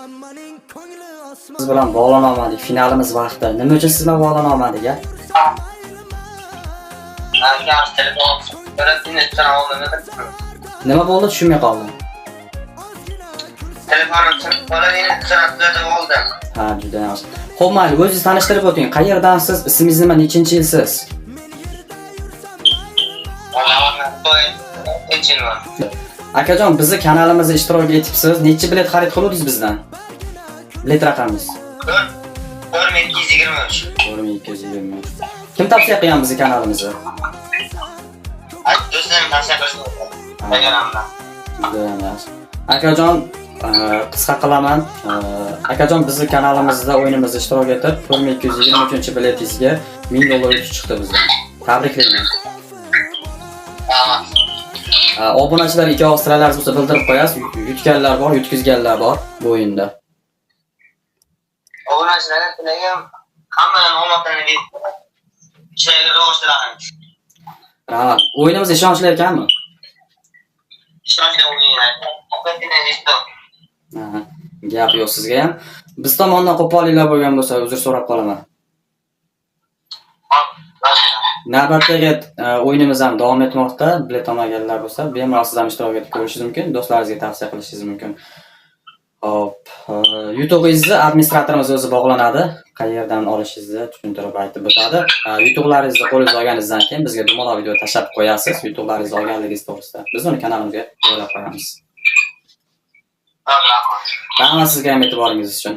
Siz bilan bog'lana olmadik, finalimiz vaqti. Nima uchun siz bilan bog'lana olmadik ya? Nima bo'ldi tushunmay qoldim. Telefonim sirib qolib, endi tuzatib oldim. Ha, juda yaxshi. Xo'p, mayli, o'zingizni tanishtirib o'ting. Qayerdansiz? Ismingiz nima? Nechinchi yilsiz? Akajon, bizni kanalimizda ishtirok etibsiz. Necha bilet xarid qildingiz bizdan? Bilet raqamingiz? 4223. 4223. Kim tavsiya qilgan bizni kanalimizni? Do'stlarim tavsiya qilishdi. Telegramdan. Akajon, qisqa qilaman. Akajon bizni kanalimizda o'yinimizda ishtirok etib, 4223-biletingizga $1000 chiqdi bizdan. Tabriklayman. Obunachilar ikki avstraliyalar bo'lsa bildirib qo'yasiz. Yutganlar bor, yutkizganlar bor bu o'yinda. Obunachilarga tilagim hammadan omadini deb ishlarga rivojlanamiz. Rahmat. O'yinimiz ishonchli ekanmi? Ishonchli o'yinlar. Gap yo'q sizga ham. Biz tomondan qo'polliklar bo'lgan bo'lsa, uzr so'rab qolaman. Navbatdagi o'yinimiz ham davom etmoqda. Bilet olmaganlar bo'lsa, bemalol siz ham ishtirok etib ko'rishingiz mumkin, do'stlaringizga tavsiya qilishingiz mumkin. Hop, YouTube'ingizni administratorimiz o'zi bog'lanadi. Qayerdan olishingizni tushuntirib aytib o'tadi. YouTube'laringizni qo'lingizga olganingizdan keyin bizga bemalol video tashlab qo'yasiz. YouTube'laringizni olganligingiz to'g'risida. Biz uni kanalimizga joylab qo'yamiz. Rahmat sizga ham e'tiboringiz uchun.